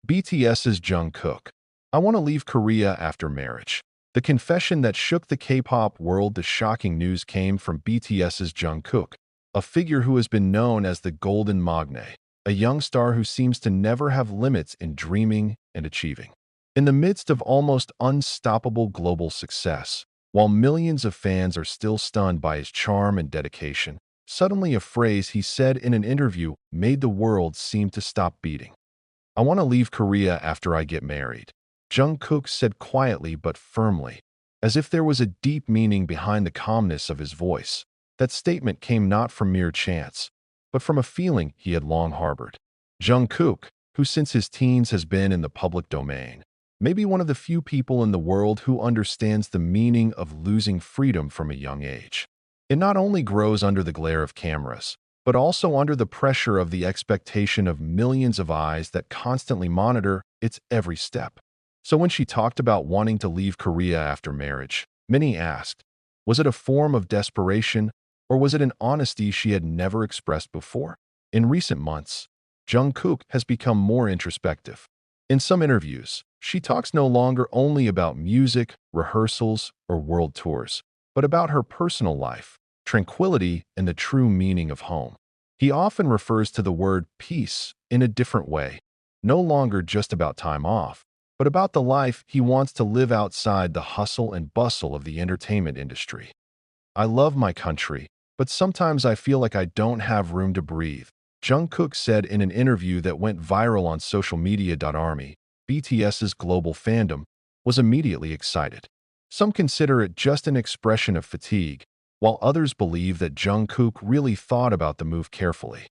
BTS's Jungkook. I want to leave Korea after marriage. The confession that shook the K-pop world. The shocking news came from BTS's Jungkook, a figure who has been known as the Golden Magne, a young star who seems to never have limits in dreaming and achieving. In the midst of almost unstoppable global success, while millions of fans are still stunned by his charm and dedication, suddenly a phrase he said in an interview made the world seem to stop beating. I want to leave Korea after I get married, Jungkook said quietly but firmly, as if there was a deep meaning behind the calmness of his voice. That statement came not from mere chance, but from a feeling he had long harbored. Jungkook, who since his teens has been in the public domain, may be one of the few people in the world who understands the meaning of losing freedom from a young age. It not only grows under the glare of cameras, but also under the pressure of the expectation of millions of eyes that constantly monitor its every step. So when she talked about wanting to leave Korea after marriage, many asked, was it a form of desperation, or was it an honesty she had never expressed before? In recent months, Jungkook has become more introspective. In some interviews, she talks no longer only about music, rehearsals, or world tours, but about her personal life, tranquility, and the true meaning of home. He often refers to the word peace in a different way, no longer just about time off, but about the life he wants to live outside the hustle and bustle of the entertainment industry. I love my country, but sometimes I feel like I don't have room to breathe, Jungkook said in an interview that went viral on social media. Army, BTS's global fandom, was immediately excited. Some consider it just an expression of fatigue, while others believe that Jungkook really thought about the move carefully.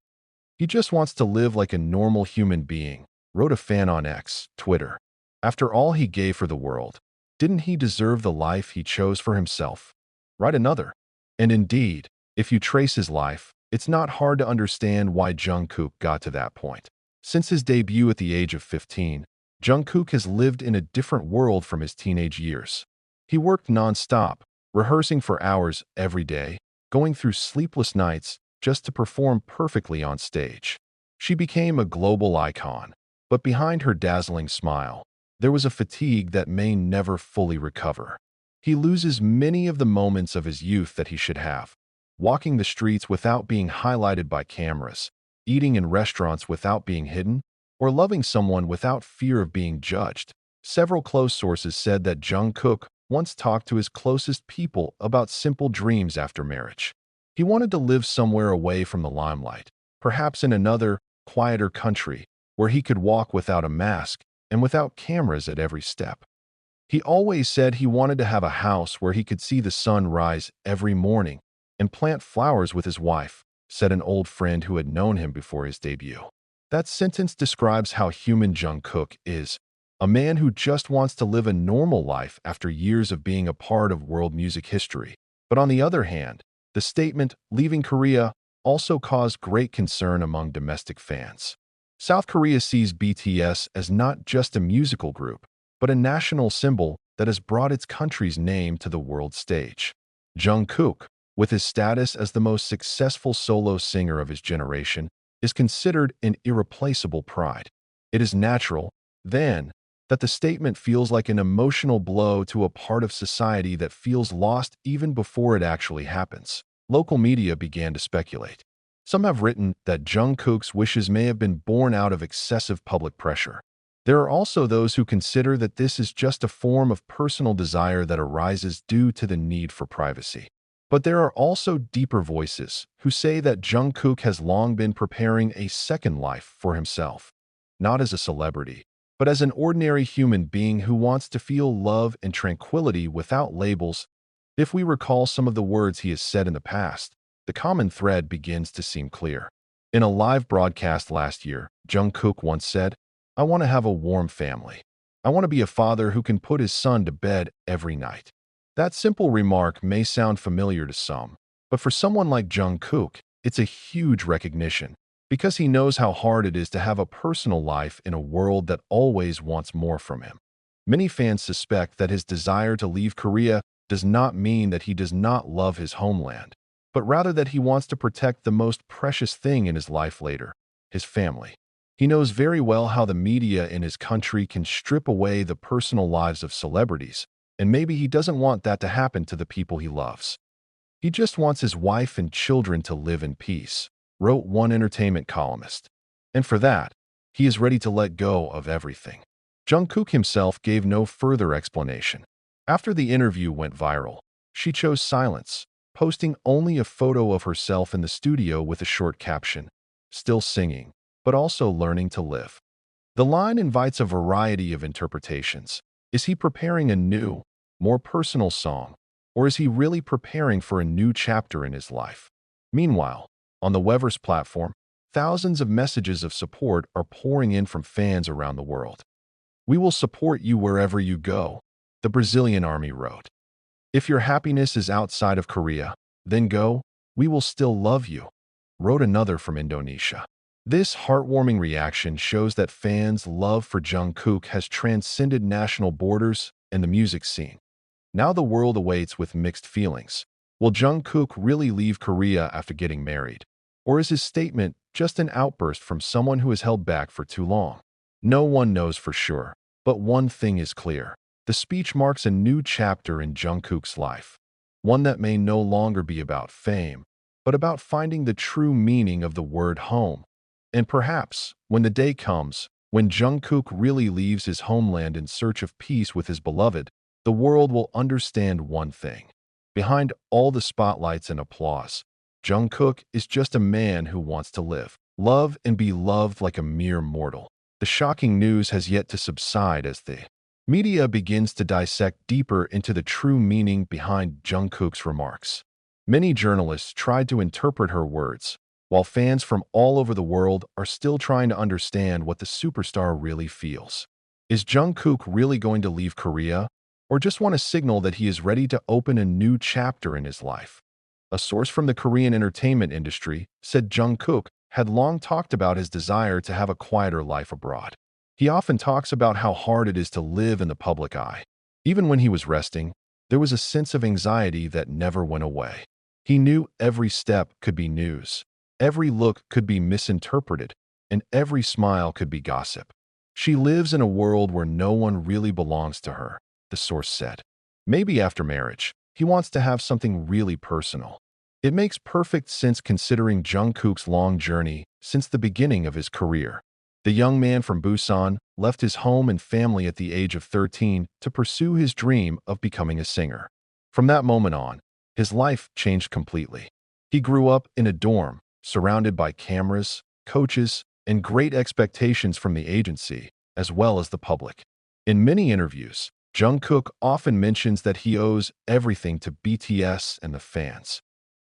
He just wants to live like a normal human being, wrote a fan on X, Twitter. After all he gave for the world, didn't he deserve the life he chose for himself? Write another. And indeed, if you trace his life, it's not hard to understand why Jungkook got to that point. Since his debut at the age of 15, Jungkook has lived in a different world from his teenage years. He worked non-stop, rehearsing for hours every day, going through sleepless nights just to perform perfectly on stage. She became a global icon, but behind her dazzling smile, there was a fatigue that may never fully recover. He loses many of the moments of his youth that he should have, walking the streets without being highlighted by cameras, eating in restaurants without being hidden, or loving someone without fear of being judged. Several close sources said that Jungkook once talked to his closest people about simple dreams after marriage. He wanted to live somewhere away from the limelight, perhaps in another, quieter country, where he could walk without a mask and without cameras at every step. He always said he wanted to have a house where he could see the sun rise every morning and plant flowers with his wife, said an old friend who had known him before his debut. That sentence describes how human Jungkook is, a man who just wants to live a normal life after years of being a part of world music history. But on the other hand, the statement, leaving Korea, also caused great concern among domestic fans. South Korea sees BTS as not just a musical group, but a national symbol that has brought its country's name to the world stage. Jungkook, with his status as the most successful solo singer of his generation, is considered an irreplaceable pride. It is natural, then, that the statement feels like an emotional blow to a part of society that feels lost even before it actually happens. Local media began to speculate. Some have written that Jungkook's wishes may have been born out of excessive public pressure. There are also those who consider that this is just a form of personal desire that arises due to the need for privacy. But there are also deeper voices who say that Jungkook has long been preparing a second life for himself, not as a celebrity, but as an ordinary human being who wants to feel love and tranquility without labels. If we recall some of the words he has said in the past, the common thread begins to seem clear. In a live broadcast last year, Jungkook once said, "I want to have a warm family. I want to be a father who can put his son to bed every night." That simple remark may sound familiar to some, but for someone like Jungkook, it's a huge recognition, because he knows how hard it is to have a personal life in a world that always wants more from him. Many fans suspect that his desire to leave Korea does not mean that he does not love his homeland, but rather that he wants to protect the most precious thing in his life later, his family. He knows very well how the media in his country can strip away the personal lives of celebrities, and maybe he doesn't want that to happen to the people he loves. He just wants his wife and children to live in peace, wrote one entertainment columnist. And for that, he is ready to let go of everything. Jungkook himself gave no further explanation. After the interview went viral, she chose silence, posting only a photo of herself in the studio with a short caption, "Still singing, but also learning to live." The line invites a variety of interpretations. Is he preparing a new, more personal song, or is he really preparing for a new chapter in his life? Meanwhile, on the Weverse platform, thousands of messages of support are pouring in from fans around the world. "We will support you wherever you go," the Brazilian army wrote. "If your happiness is outside of Korea, then go. We will still love you," wrote another from Indonesia. This heartwarming reaction shows that fans' love for Jungkook has transcended national borders and the music scene. Now the world awaits with mixed feelings. Will Jungkook really leave Korea after getting married? Or is his statement just an outburst from someone who has held back for too long? No one knows for sure, but one thing is clear. The speech marks a new chapter in Jungkook's life, one that may no longer be about fame, but about finding the true meaning of the word home. And perhaps, when the day comes, when Jungkook really leaves his homeland in search of peace with his beloved, the world will understand one thing. Behind all the spotlights and applause, Jungkook is just a man who wants to live, love, and be loved like a mere mortal. The shocking news has yet to subside as the media begins to dissect deeper into the true meaning behind Jungkook's remarks. Many journalists tried to interpret her words, while fans from all over the world are still trying to understand what the superstar really feels. Is Jungkook really going to leave Korea, or just want to signal that he is ready to open a new chapter in his life? A source from the Korean entertainment industry said Jungkook had long talked about his desire to have a quieter life abroad. He often talks about how hard it is to live in the public eye. Even when he was resting, there was a sense of anxiety that never went away. He knew every step could be news. Every look could be misinterpreted, and every smile could be gossip. She lives in a world where no one really belongs to her, the source said. Maybe after marriage, he wants to have something really personal. It makes perfect sense considering Jungkook's long journey since the beginning of his career. The young man from Busan left his home and family at the age of 13 to pursue his dream of becoming a singer. From that moment on, his life changed completely. He grew up in a dorm, surrounded by cameras, coaches, and great expectations from the agency, as well as the public. In many interviews, Jungkook often mentions that he owes everything to BTS and the fans.